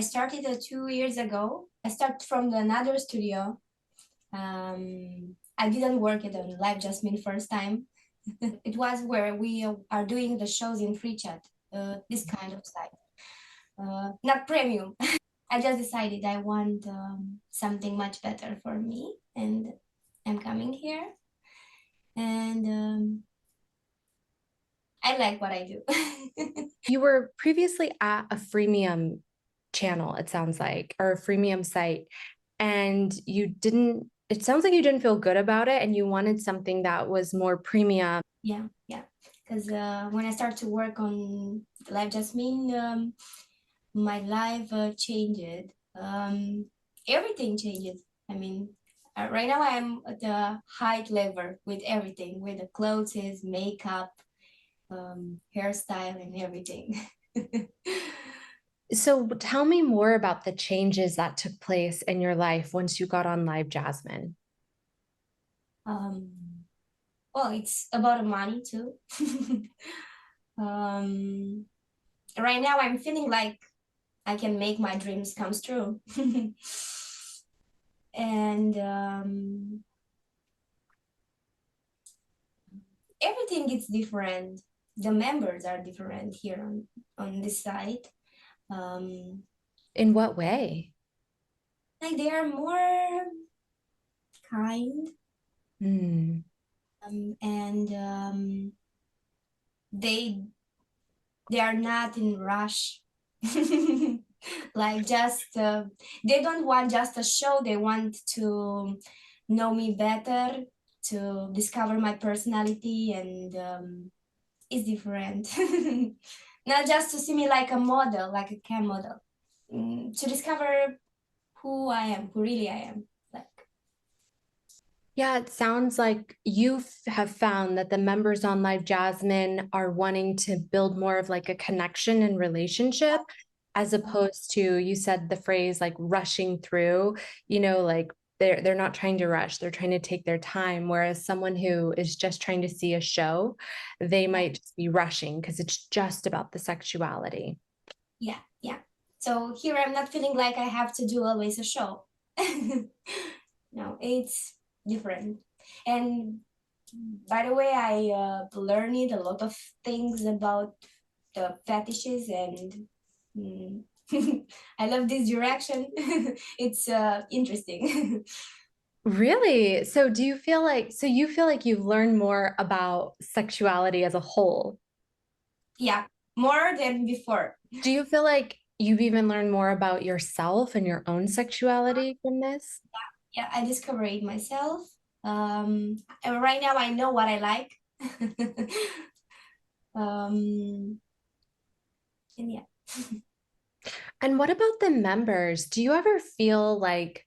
I started 2 years ago. I started from another studio. I didn't work at a live Jasmine first time. It was where we are doing the shows in free chat, this kind of site, not premium. I just decided I want something much better for me, and I'm coming here, and I like what I do. You were previously at a freemium channel, it sounds like, or a freemium site, and it sounds like you didn't feel good about it and you wanted something that was more premium. Yeah, yeah. Because when I start to work on Live Jasmine, my life changed. Everything changes. I mean, right now I'm at the height level with everything, with the clothes, makeup, hairstyle, and everything. So tell me more about the changes that took place in your life once you got on Live Jasmine. um, well, it's about money too. um, right now I'm feeling like I can make my dreams come true. And everything is different. The members are different here on this site. Um, In what way? like they are more kind, Hmm. and they they are not in rush. Like just they don't want just a show. They want to know me better, to discover my personality, and it's different. Not just to see me like a model, like a cam model, to discover who I am, who really I am. Like, Yeah, it sounds like have found that the members on Live Jasmine are wanting to build more of like a connection and relationship as opposed to, you said the phrase like rushing through, like they're not trying to rush, they're trying to take their time. Whereas someone who is just trying to see a show, they yeah, might just be rushing because it's just about the sexuality. yeah, yeah. So here I'm not feeling like I have to do always a show. No, it's different. And by the way, I learned a lot of things about the fetishes, and mm, I love this direction. It's interesting. Really? So you feel like you've learned more about sexuality as a whole? Yeah, more than before. Do you feel like you've even learned more about yourself and your own sexuality from this? Yeah, I discovered it myself. And right now I know what I like. um, and yeah. And what about the members? Do you ever feel like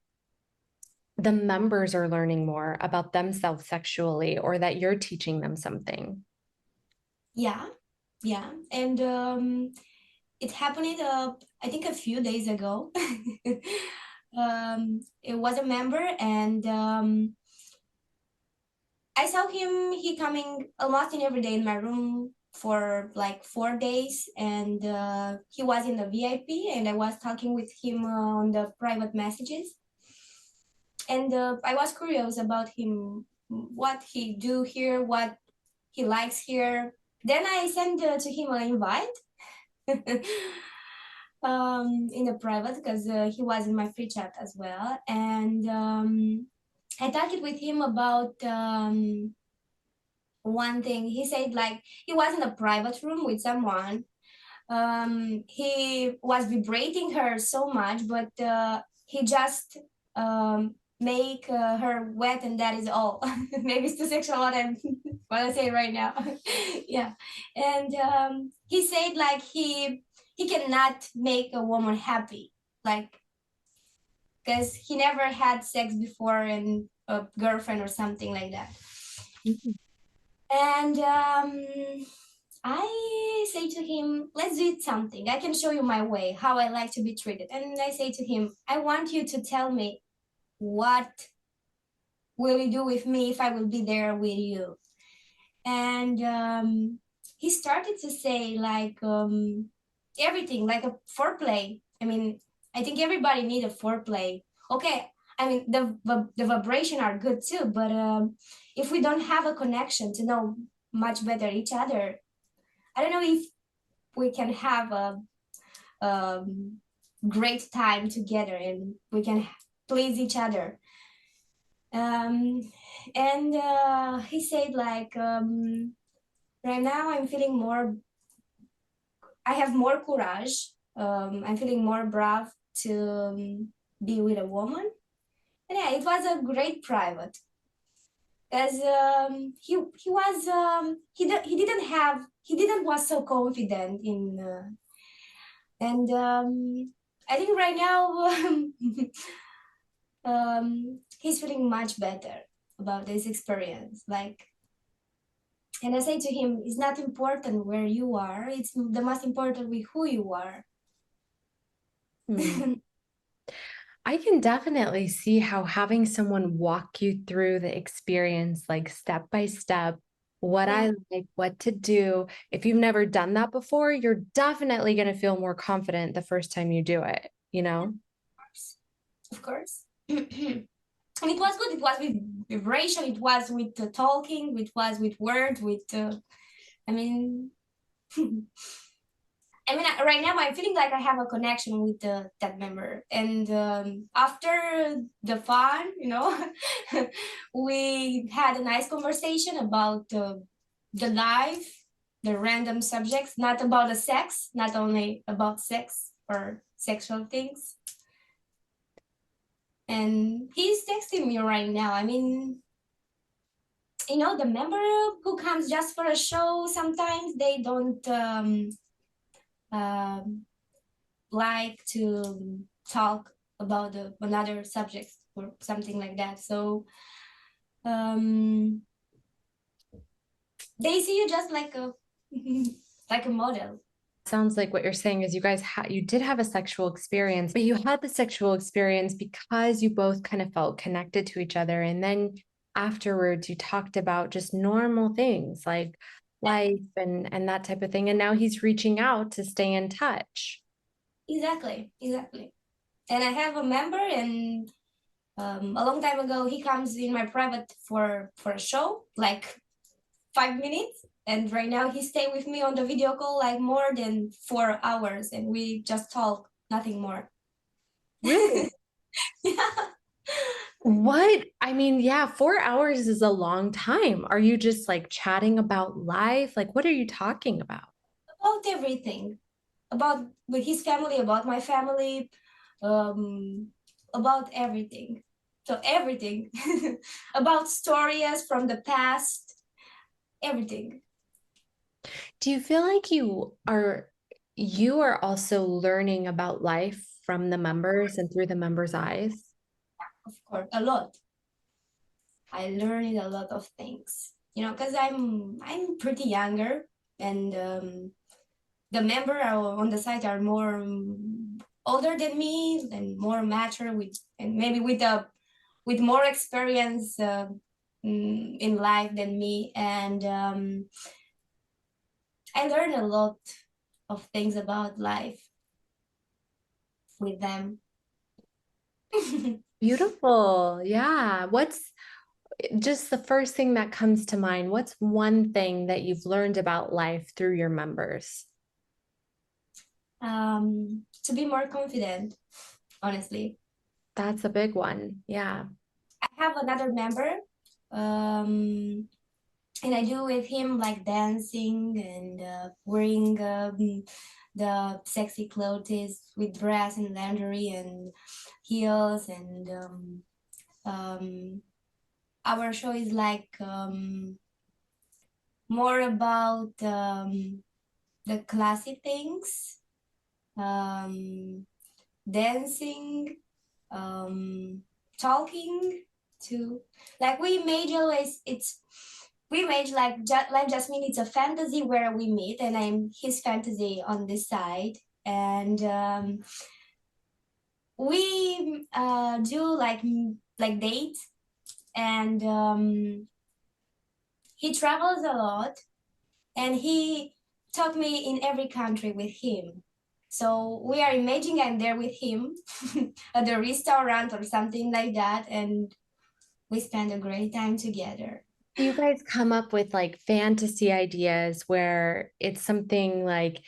the members are learning more about themselves sexually or that you're teaching them something? Yeah, yeah. And it happened, I think, a few days ago. It was a member, and I saw him, he coming almost in every day in my room for like 4 days, and he was in the VIP, and I was talking with him on the private messages, and I was curious about him, what he do here, what he likes here. Then I sent to him an invite in the private, because he was in my free chat as well, and I talked with him about one thing. He said like he was in a private room with someone. He was vibrating her so much, but he just make her wet, and that is all. Maybe it's too sexual what I'm what I say right now. Yeah, and he said like he cannot make a woman happy, like, because he never had sex before and a girlfriend or something like that. Mhm. And I say to him, let's do something. I can show you my way, how I like to be treated. And I say to him, I want you to tell me, what will you do with me if I will be there with you? And he started to say like everything, like a foreplay. I mean, I think everybody need a foreplay. Okay, I mean the vibration are good too, but if we don't have a connection to know much better each other, I don't know if we can have a great time together and we can please each other. Um, and he said like right now I'm feeling more. I have more courage. I'm feeling more brave to be with a woman. And yeah, it was a great private because he was he didn't have he didn't was so confident in and I think right now he's feeling much better about this experience. Like, and I say to him, it's not important where you are; it's the most important with who you are. Hmm. I can definitely see how having someone walk you through the experience, like step by step, what Yeah, I like, what to do. If you've never done that before, you're definitely going to feel more confident the first time you do it, you know? of course. And it was good. It was with vibration. It was with talking. It was with words. With I mean, I mean, right now I'm feeling like I have a connection with that member. And after the fun, we had a nice conversation about the life, the random subjects, not about the sex, not only about sex or sexual things. And he's texting me right now. I mean, the member who comes just for a show, sometimes they don't um, like to talk about another subject or something like that. So um, they see you just like a like a model. Sounds like what you're saying is you did have a sexual experience, but you had the sexual experience because you both kind of felt connected to each other. And then afterwards you talked about just normal things like life and that type of thing. And now he's reaching out to stay in touch. Exactly, exactly. And I have a member, and a long time ago, he comes in my private for a show, like 5 minutes. And right now, he stay with me on the video call like more than 4 hours, and we just talk, nothing more. Really? Yeah. What? I mean, yeah, 4 hours is a long time. Are you just like chatting about life? Like, what are you talking about? About everything, about with his family, about my family, um, about everything. So everything about stories from the past, everything. Do you feel like you are also learning about life from the members and through the members' eyes? Of course, a lot. I learned a lot of things, because I'm pretty younger, and the member are on the site are more older than me and more mature and maybe with more experience in life than me, and I learned a lot of things about life with them. Beautiful. Yeah. What's just the first thing that comes to mind? What's one thing that you've learned about life through your members? To be more confident, honestly. That's a big one. Yeah. I have another member, um, and I do with him like dancing and wearing the sexy clothes with dress and lingerie and heels, and our show is like more about the classy things, um, dancing, um, talking too. Like we made always it's we made like Jasmin. It's a fantasy where we meet, and I'm his fantasy on this side, and we do like dates, and he travels a lot, and he took me in every country with him. So we are imagining I'm there with him at the restaurant or something like that, and we spend a great time together. Do you guys come up with like fantasy ideas where it's something like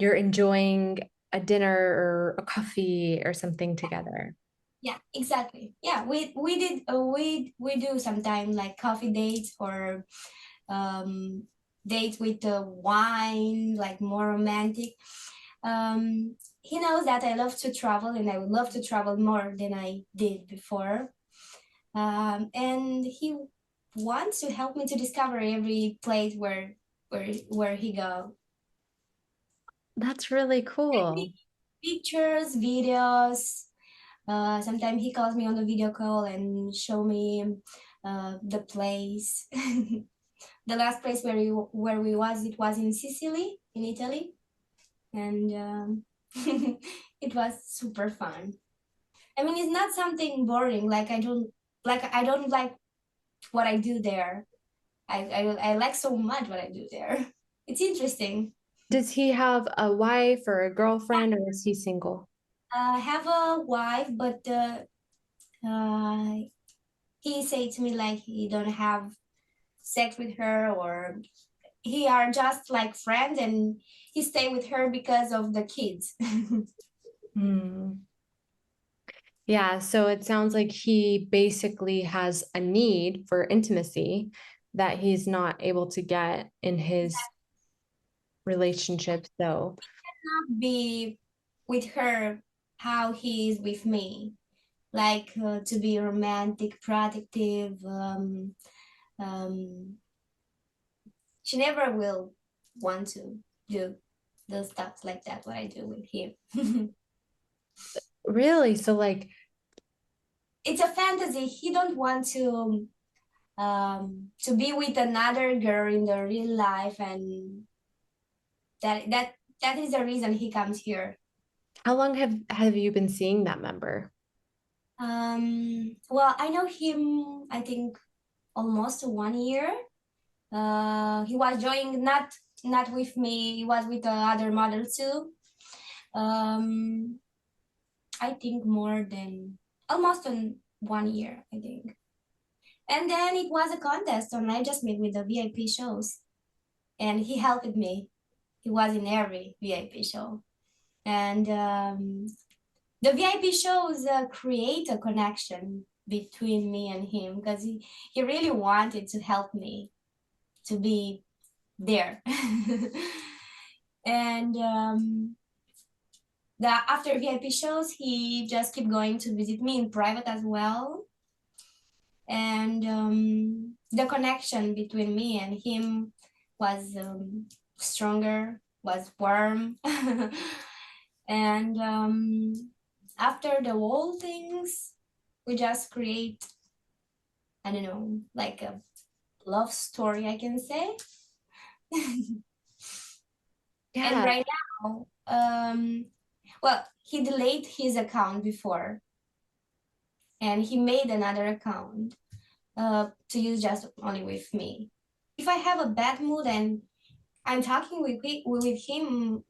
you're enjoying a dinner or a coffee or something together? Yeah, exactly. Yeah, we do sometime like coffee dates or um dates with the wine, like more romantic. He knows that I love to travel and I would love to travel more than I did before. And he wants to help me to discover every place where he go. That's really Send cool. pictures, videos. Sometimes he calls me on the video call and show me the place. The last place where we was, it was in Sicily, in Italy, and it was super fun. I mean, it's not something boring. I don't like what I do there. I like so much what I do there. It's interesting. Does he have a wife or a girlfriend, or is he single? I have a wife, but uh, he say to me like he don't have sex with her, or he are just like friends, and he stay with her because of the kids. Hmm. Yeah, so it sounds like he basically has a need for intimacy that he's not able to get in his relationship. So, Be with her how he is with me, like to be romantic, protective. She never will want to do the stuff like that what I do with him. really, so like, It's a fantasy. He don't want to be with another girl in the real life, and that is the reason he comes here. how long have you been seeing that member? Well, I know him, I think almost 1 year. He was joining not with me, he was with the other model too. um I think more than almost on 1 year, I think. And then it was a contest on I just made with the VIP shows, and he helped me. He was in every VIP show, and the VIP shows create a connection between me and him, because he really wanted to help me to be there. And the after VIP shows, he just keep going to visit me in private as well. And the connection between me and him was stronger, was warm. And after the whole things, we just create, I don't know, like a love story, I can say. And Yeah. right now, well, he deleted his account before, and he made another account to use just only with me. If I have a bad mood and I'm talking with him,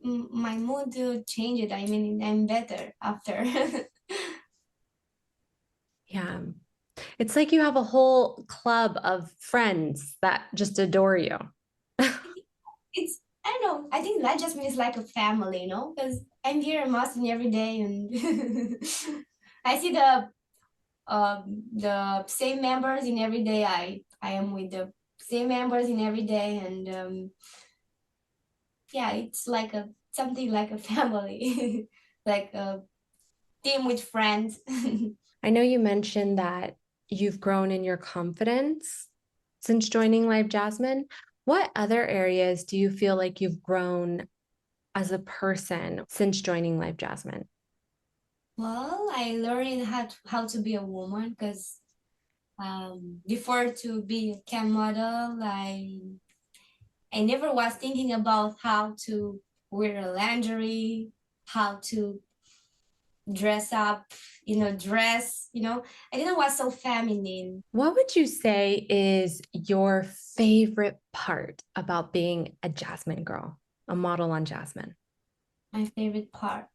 my mood changes. I mean, I'm better after. Yeah. It's like you have a whole club of friends that just adore you. It's, I don't know. I think that just means like a family, you know, because I'm here in Austin every day, and I see the same members in every day. I am with the same members in every day, and yeah, it's like a something like a family, like a team with friends. I know you mentioned that you've grown in your confidence since joining Live Jasmine. What other areas do you feel like you've grown as a person since joining Live Jasmine? Well, I learned how to be a woman, because before to be a cam model, I never was thinking about how to wear a lingerie, how to dress up, dress, I didn't was so feminine. What would you say is your favorite part about being a Jasmine girl, a model on Jasmine? My favorite part.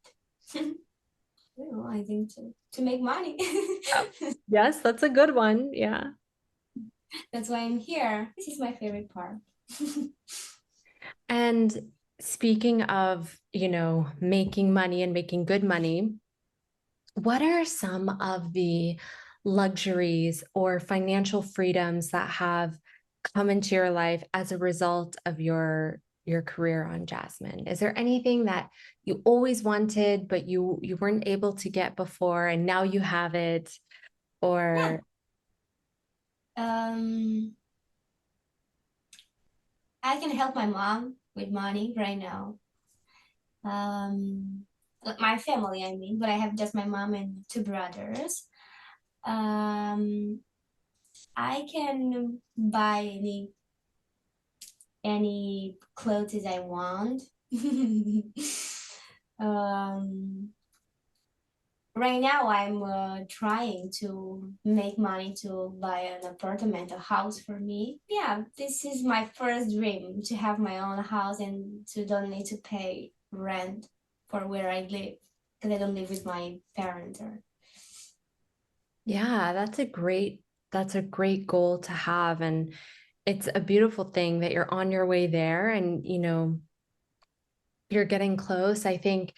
I think to make money. Oh, yes, that's a good one. Yeah. That's why I'm here. This is my favorite part. And speaking of, making money and making good money, what are some of the luxuries or financial freedoms that have come into your life as a result of your career on Jasmine? Is there anything that you always wanted but you weren't able to get before and now you have it? Yeah. Or I can help my mom with money right now. Um, my family, I mean, but I have just my mom and two brothers. Um, I can buy any clothes I want. um, right now, I'm trying to make money to buy an apartment, a house for me. Yeah, this is my first dream to have my own house and to don't need to pay rent for where I live because I don't live with my parents. Or yeah, that's a great goal to have. And it's a beautiful thing that you're on your way there and you're getting close. I think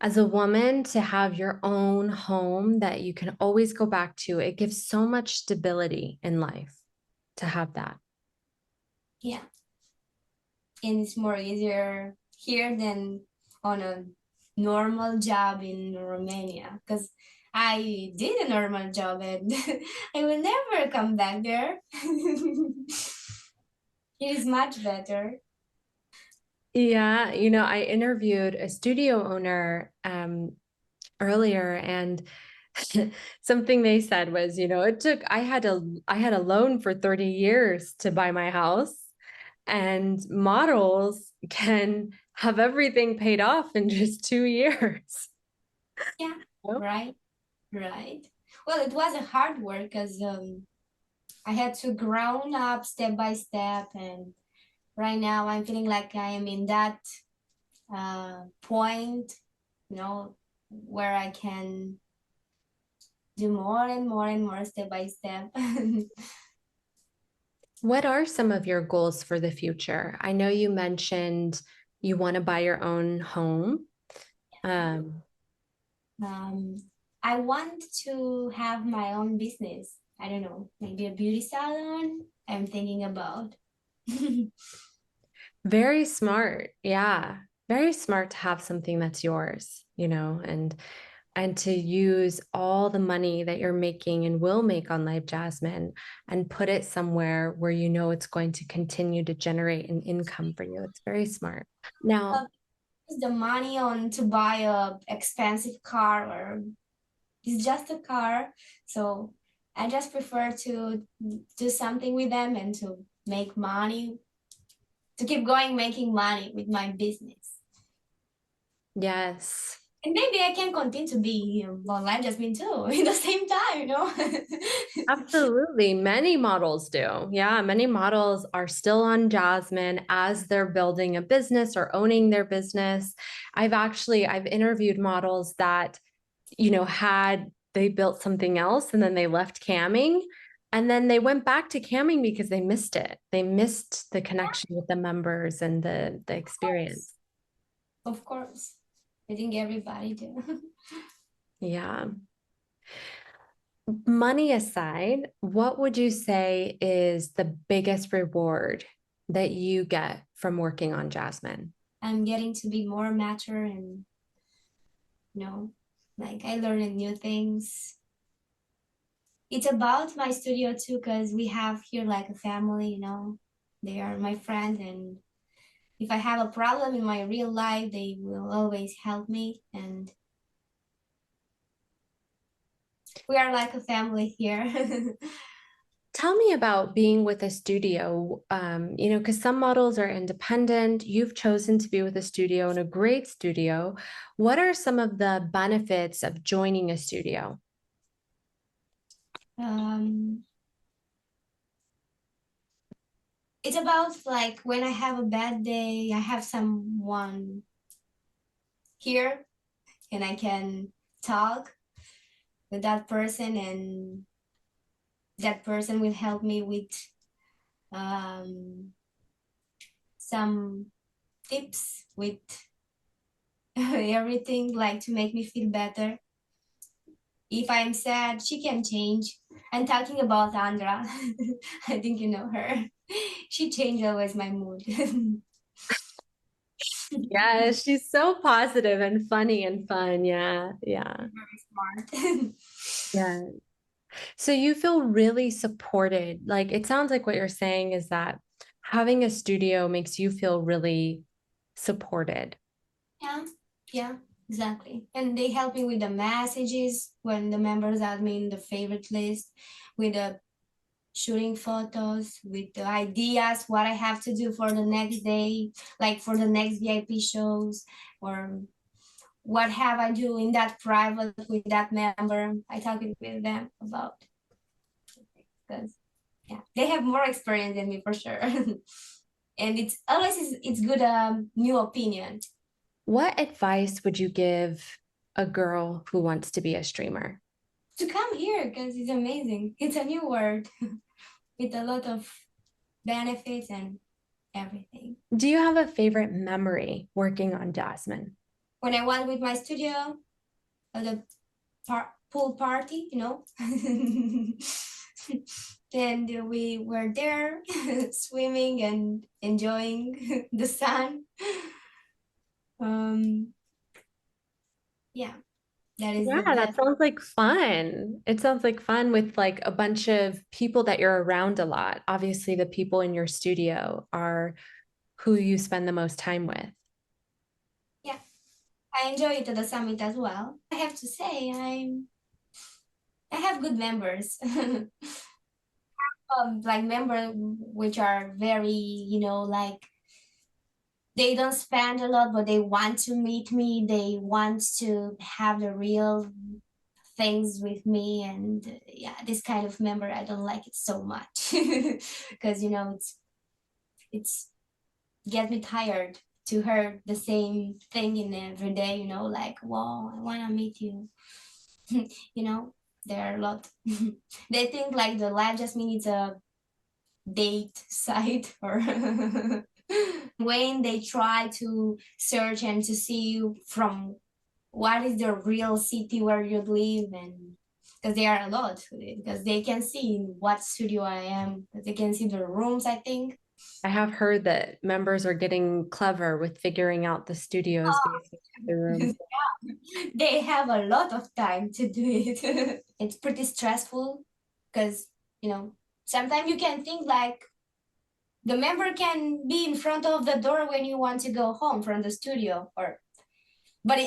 as a woman to have your own home that you can always go back to, it gives so much stability in life to have that. yeah, and it's more easier here than on a normal job in Romania because I did a normal job and I will never come back there. It is much better. Yeah, I interviewed a studio owner earlier, and something they said was, I had a loan for 30 years to buy my house, and models can have everything paid off in just 2 years. Yeah, right, right. Well, it was a hard work because I had to grown up step by step, and right now I'm feeling like I am in that point, you know, where I can do more and more and more step by step. What are some of your goals for the future? I know you mentioned you want to buy your own home. Um, um, I want to have my own business. I don't know, maybe a beauty salon. I'm thinking about. Very smart. Yeah. Very smart to have something that's yours, and to use all the money that you're making and will make on Live Jasmine and put it somewhere where you know it's going to continue to generate an income for you. It's very smart. Now, The money on to buy a expensive car or it's just a car. So I just prefer to do something with them and to make money, to keep going making money with my business. yes. And maybe I can continue to be online Jasmine too in the same time. Absolutely. Many models do. Yeah, many models are still on Jasmine as they're building a business or owning their business. I've interviewed models that, had they built something else and then they left camming and then they went back to camming because they missed it. They missed the connection with the members and the experience. Of course. I think everybody do. Yeah. Money aside, what would you say is the biggest reward that you get from working on Jasmine? I'm getting to be more mature and you know, like I learned new things. It's about my studio too, because we have here like a family. They are my friend, and if I have a problem in my real life, they will always help me. And we are like a family here. Tell me about being with a studio, because some models are independent. You've chosen to be with a studio and a great studio. What are some of the benefits of joining a studio? um, it's about like when I have a bad day, I have someone here, and I can talk with that person, and that person will help me with um, some tips, with everything, like to make me feel better. If I'm sad, she can change. I'm talking about Andra. I think you know her. She changed always my mood. Yeah, she's so positive and funny and fun. Yeah, yeah, Very smart. yeah. So you feel really supported. Like it sounds like what you're saying is that having a studio makes you feel really supported. Yeah, yeah, exactly. And they help me with the messages when the members add me in the favorite list, with the shooting photos, with the ideas, what I have to do for the next day, like for the next VIP shows, or what have I do in that private with that member. I talk with them about, because yeah, they have more experience than me for sure. And it's always it's good new opinion. What advice would you give a girl who wants to be a streamer? To come here because it's amazing. It's a new world with a lot of benefits and everything. Do you have a favorite memory working on Jasmine? When I was with my studio, the pool party, and we were there swimming and enjoying the sun. Um, yeah, that is Yeah, the that best. sounds like fun. It sounds like fun with like a bunch of people that you're around a lot. Obviously, the people in your studio are who you spend the most time with. Yeah, I enjoy it at the summit as well. I have to say, I have good members. Like members which are very, like they don't spend a lot, but they want to meet me. They want to have the real things with me, and yeah, this kind of member I don't like it so much because it's get me tired to hear the same thing in every day. Like, wow, I want to meet you. you know, there are a lot. They think like the live just means a date site, or when they try to search and to see from what is the real city where you live, and because there are a lot, because they can see in what studio I am, because they can see the rooms, I think. I have heard that members are getting clever with figuring out the studios based on the rooms. They have a lot of time to do it. It's pretty stressful because, you know, sometimes you can think like the member can be in front of the door when you want to go home from the studio, or but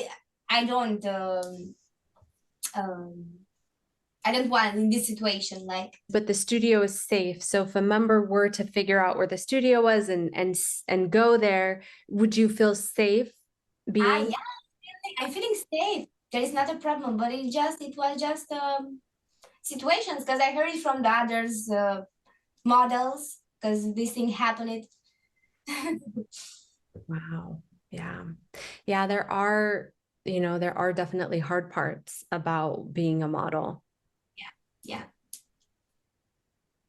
I don't um I don't want in this situation, like, But the studio is safe. So if a member were to figure out where the studio was and go there, would you feel safe being? yeah, I'm feeling safe. There is not a problem, but it was just situations, because I heard it from the others models, because this thing happened. Wow. Yeah. Yeah, there are definitely hard parts about being a model. Yeah,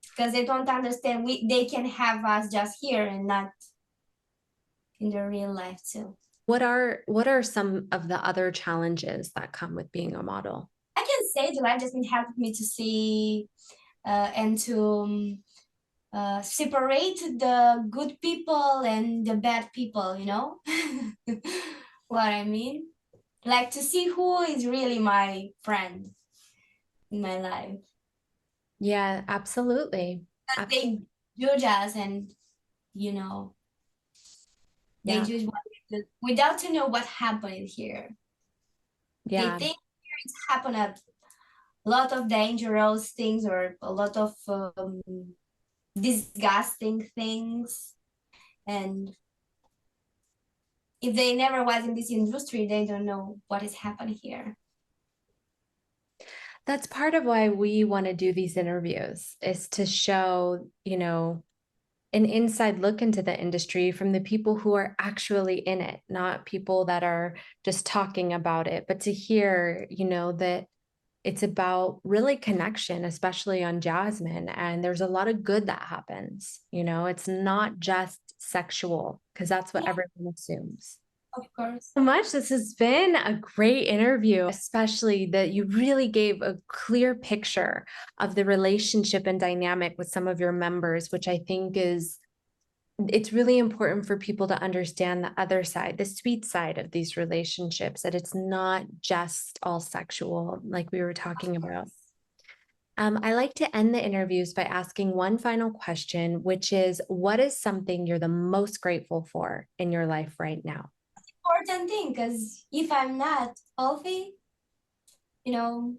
because they don't understand they can have us just here and not in the real life too. What are some of the other challenges that come with being a model? I can say the life just been helped me to see and to separate the good people and the bad people, what I mean? Like to see who is really my friend in my life. Yeah, absolutely. They judge us, and you know, they Yeah. judge what we do without to know what happened here. They Yeah. think it's happened a lot of dangerous things, or a lot of disgusting things, and if they never was in this industry, they don't know what is happening here. That's part of why we want to do these interviews is to show, an inside look into the industry from the people who are actually in it, not people that are just talking about it, but to hear, that it's about really connection, especially on Jasmine. And there's a lot of good that happens. It's not just sexual, because that's what Yeah, everyone assumes. of course. So much. This has been a great interview, especially that you really gave a clear picture of the relationship and dynamic with some of your members, which I think it's really important for people to understand the other side, the sweet side of these relationships, that it's not just all sexual, like we were talking about. I like to end the interviews by asking one final question, which is, what is something you're the most grateful for in your life right now? Important thing, because if I'm not healthy, you know,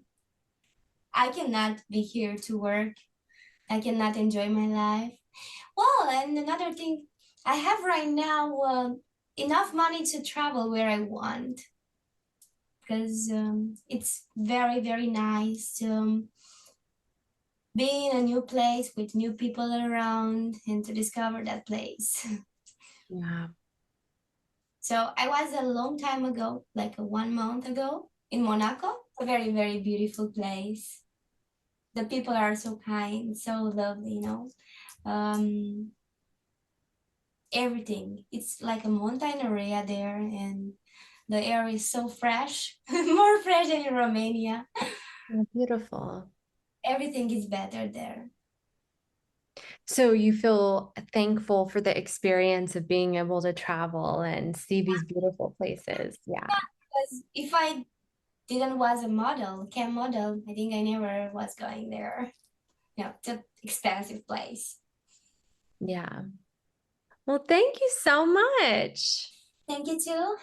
I cannot be here to work. I cannot enjoy my life. Well, and another thing, I have right now enough money to travel where I want, because it's very, very nice to be in a new place with new people around and to discover that place. Yeah. So I was a long time ago, like 1 month ago, in Monaco, a very, very beautiful place. The people are so kind, so lovely. Um, Everything. It's like a mountain area there, and the air is so fresh, more fresh than in Romania. Oh, beautiful. Everything is better there. So you feel thankful for the experience of being able to travel and see these beautiful places. Yeah. Because if I didn't was a model, cam model, I think I never was going there. It's an expensive place. Yeah. Well, thank you so much. Thank you too.